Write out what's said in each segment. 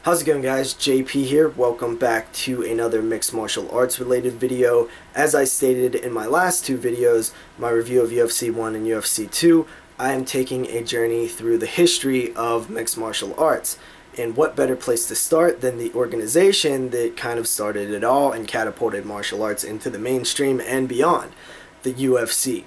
How's it going, guys? JP here. Welcome back to another mixed martial arts related video. As I stated in my last two videos, my review of UFC 1 and UFC 2, I am taking a journey through the history of mixed martial arts. And what better place to start than the organization that kind of started it all and catapulted martial arts into the mainstream and beyond, the UFC.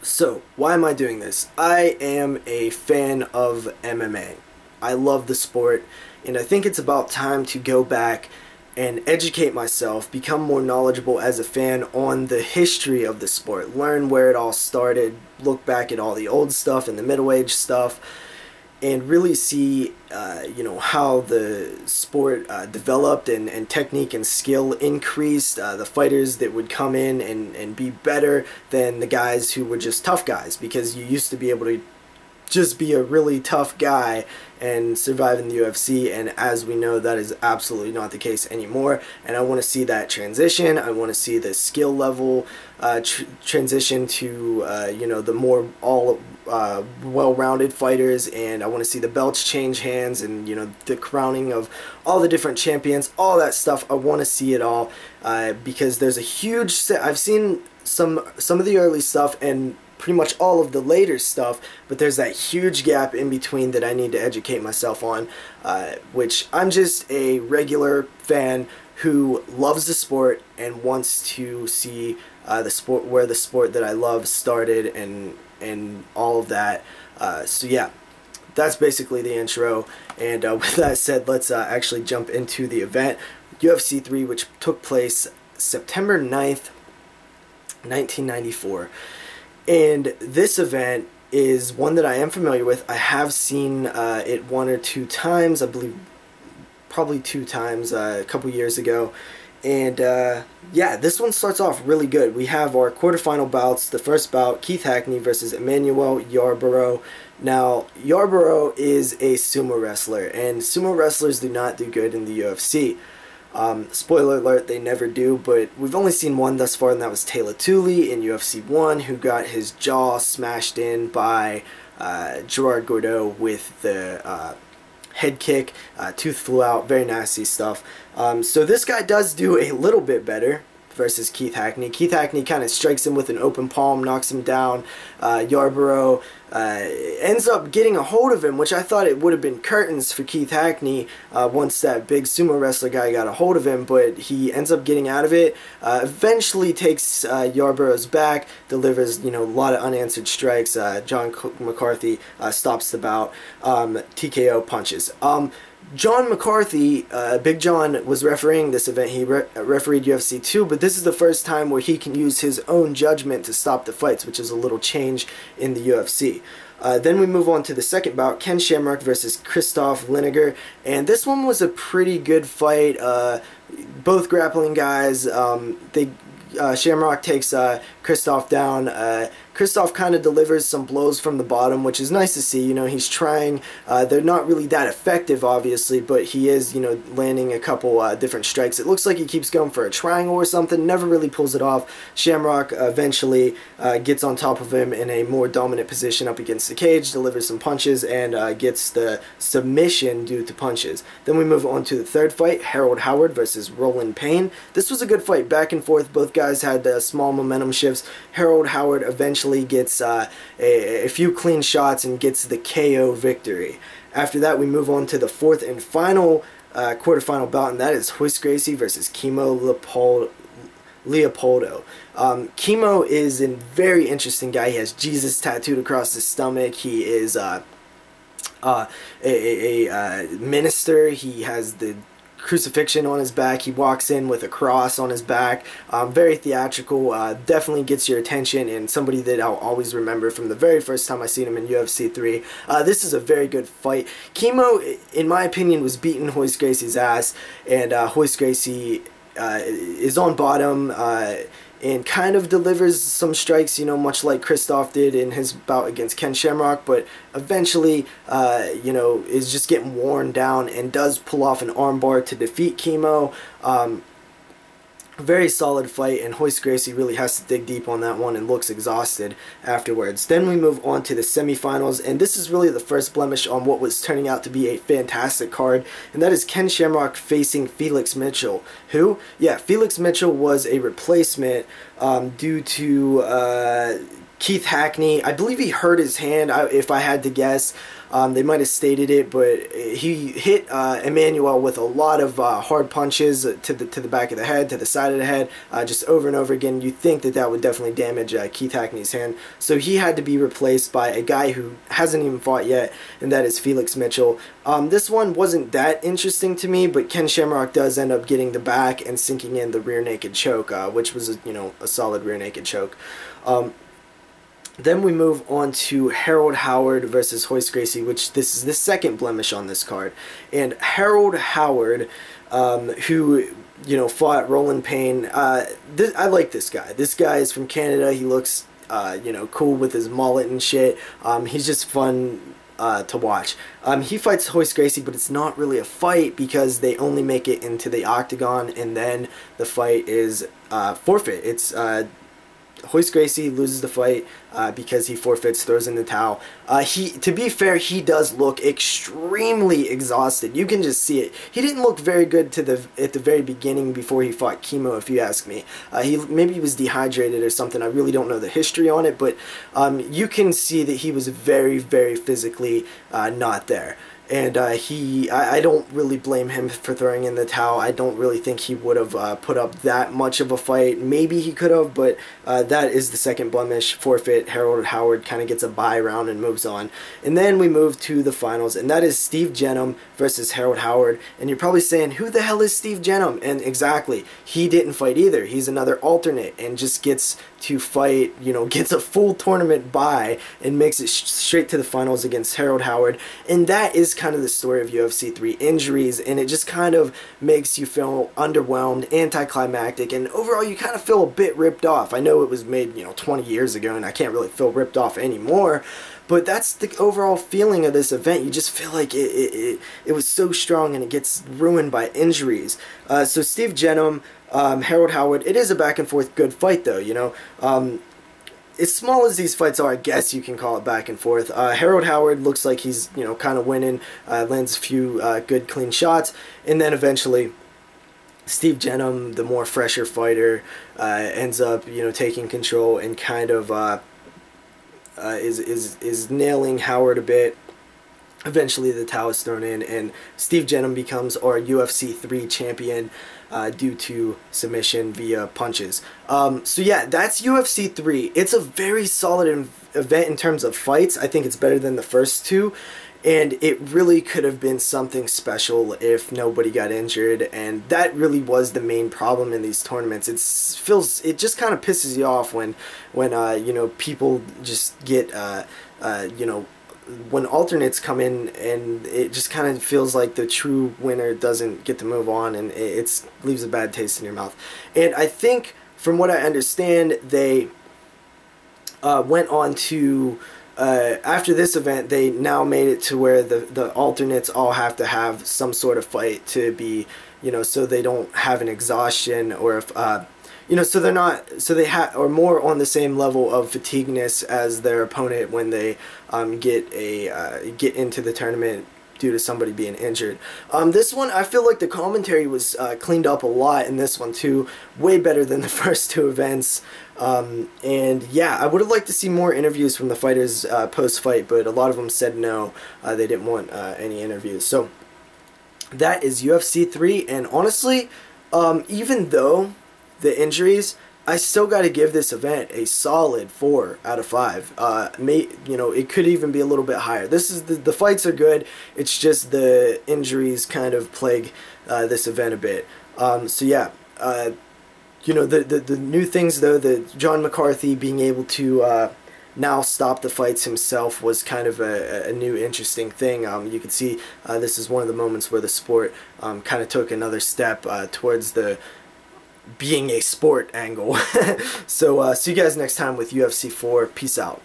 So, why am I doing this? I am a fan of MMA. I love the sport, and I think it's about time to go back and educate myself, become more knowledgeable as a fan on the history of the sport, learn where it all started, look back at all the old stuff and the middle age stuff, and really see how the sport developed and technique and skill increased, the fighters that would come in and be better than the guys who were just tough guys, because you used to be able to just be a really tough guy and survive in the UFC, and as we know, that is absolutely not the case anymore. And I want to see that transition. I want to see the skill level transition to the more well-rounded fighters, and I want to see the belts change hands, and the crowning of all the different champions, all that stuff. I want to see it all because there's a huge I've seen some of the early stuff and pretty much all of the later stuff, but there's that huge gap in between that I need to educate myself on, which I'm just a regular fan who loves the sport and wants to see the sport, where the sport that I love started, and all of that. So yeah, that's basically the intro, and with that said, let's actually jump into the event, UFC 3, which took place September 9th, 1994. And this event is one that I am familiar with. I have seen it one or two times, I believe probably two times, a couple years ago. And yeah, this one starts off really good. We have our quarterfinal bouts. The first bout, Keith Hackney versus Emmanuel Yarborough. Now, Yarborough is a sumo wrestler, and sumo wrestlers do not do good in the UFC. Spoiler alert, they never do, but we've only seen one thus far, and that was Taylor Tooley in UFC 1, who got his jaw smashed in by Gerard Gordeau with the head kick. Tooth flew out, very nasty stuff. So this guy does do a little bit better versus Keith Hackney. Keith Hackney kind of strikes him with an open palm, knocks him down. Yarborough ends up getting a hold of him, which I thought it would have been curtains for Keith Hackney once that big sumo wrestler guy got a hold of him, but he ends up getting out of it. Eventually takes Yarborough's back, delivers a lot of unanswered strikes. John McCarthy stops the bout. TKO punches. John McCarthy, Big John, was refereeing this event. He refereed UFC 2, but this is the first time where he can use his own judgment to stop the fights, which is a little change in the UFC. Then we move on to the second bout, Ken Shamrock versus Christoph Lineker, and this one was a pretty good fight. Both grappling guys. Shamrock takes Christoph down. Christoph kind of delivers some blows from the bottom, which is nice to see. He's trying. They're not really that effective, obviously, but he is, landing a couple different strikes. It looks like he keeps going for a triangle or something, never really pulls it off. Shamrock eventually gets on top of him in a more dominant position up against the cage, delivers some punches, and gets the submission due to punches. Then we move on to the third fight, Harold Howard versus Roland Payne. This was a good fight, back and forth. Both guys had small momentum shifts. Harold Howard eventually gets a few clean shots and gets the KO victory. After that, we move on to the fourth and final quarterfinal bout, and that is Royce Gracie versus Kimo Leopoldo. Kimo is a very interesting guy. He has Jesus tattooed across his stomach. He is a minister. He has the crucifixion on his back. He walks in with a cross on his back. Very theatrical, definitely gets your attention, and somebody that I'll always remember from the very first time I seen him in UFC 3. This is a very good fight. Kimo, in my opinion, was beating Royce Gracie's ass, and Royce Gracie is on bottom and kind of delivers some strikes, much like Christoph did in his bout against Ken Shamrock, but eventually, is just getting worn down and does pull off an armbar to defeat Kimo. Very solid fight, and Royce Gracie really has to dig deep on that one and looks exhausted afterwards. Then we move on to the semifinals, and this is really the first blemish on what was turning out to be a fantastic card, and that is Ken Shamrock facing Felix Mitchell. Who? Yeah, Felix Mitchell was a replacement due to Keith Hackney. I believe he hurt his hand, if I had to guess. They might have stated it, but he hit Emmanuel with a lot of hard punches to the back of the head, to the side of the head, just over and over again. You'd think that that would definitely damage Keith Hackney's hand. So he had to be replaced by a guy who hasn't even fought yet, and that is Felix Mitchell. This one wasn't that interesting to me, but Ken Shamrock does end up getting the back and sinking in the rear naked choke, which was a solid rear naked choke. Then we move on to Harold Howard versus Royce Gracie, which this is the second blemish on this card. And Harold Howard, who fought Roland Payne, I like this guy. This guy is from Canada. He looks cool with his mullet and shit. He's just fun to watch. He fights Royce Gracie, but it's not really a fight because they only make it into the octagon, and then the fight is forfeit. It's Royce Gracie loses the fight because he forfeits, throws in the towel. To be fair, he does look extremely exhausted. You can just see it. He didn't look very good at the very beginning before he fought Chemo, if you ask me. Maybe he was dehydrated or something. I really don't know the history on it, but you can see that he was very, very physically not there. And I don't really blame him for throwing in the towel. I don't really think he would have put up that much of a fight. Maybe he could have, but that is the second blemish. Forfeit. Harold Howard kind of gets a bye round and moves on. And then we move to the finals, and that is Steve Jenham versus Harold Howard. And you're probably saying, who the hell is Steve Jenham? And exactly, he didn't fight either. He's another alternate and just gets to fight, gets a full tournament bye and makes it straight to the finals against Harold Howard. And that is kind of the story of UFC 3, injuries, and it just kind of makes you feel underwhelmed, anticlimactic, and overall you kind of feel a bit ripped off. I know it was made 20 years ago and I can't really feel ripped off anymore, but that's the overall feeling of this event. You just feel like it was so strong and it gets ruined by injuries. So Steve Jenham, Harold Howard, it is a back and forth good fight though, as small as these fights are, I guess you can call it back and forth. Harold Howard looks like he's, kind of winning, lands a few good, clean shots, and then eventually Steve Jenham, the more fresher fighter, ends up, taking control and kind of is nailing Howard a bit. Eventually the towel is thrown in, and Steve Jenham becomes our UFC 3 champion due to submission via punches. So yeah, that's UFC 3. It's a very solid event in terms of fights. I think it's better than the first two, and it really could have been something special if nobody got injured, and that really was the main problem in these tournaments. It just kind of pisses you off when people just get when alternates come in, and it just kind of feels like the true winner doesn't get to move on, and it leaves a bad taste in your mouth. And I think, from what I understand, they went on to, after this event, they now made it to where the alternates all have to have some sort of fight to be, so they don't have an exhaustion, or if so they're not, so they are more on the same level of fatigueness as their opponent when they get into the tournament due to somebody being injured. This one, I feel like the commentary was cleaned up a lot in this one too, way better than the first two events. And yeah, I would have liked to see more interviews from the fighters post-fight, but a lot of them said no, they didn't want any interviews. So that is UFC 3, and honestly, even though the injuries, I still got to give this event a solid 4 out of 5. It could even be a little bit higher. This is the fights are good. It's just the injuries kind of plague this event a bit. So yeah, the new things though, the John McCarthy being able to now stop the fights himself was kind of a new interesting thing. You can see this is one of the moments where the sport kind of took another step towards the being a sport angle. So see you guys next time with UFC 4. Peace out.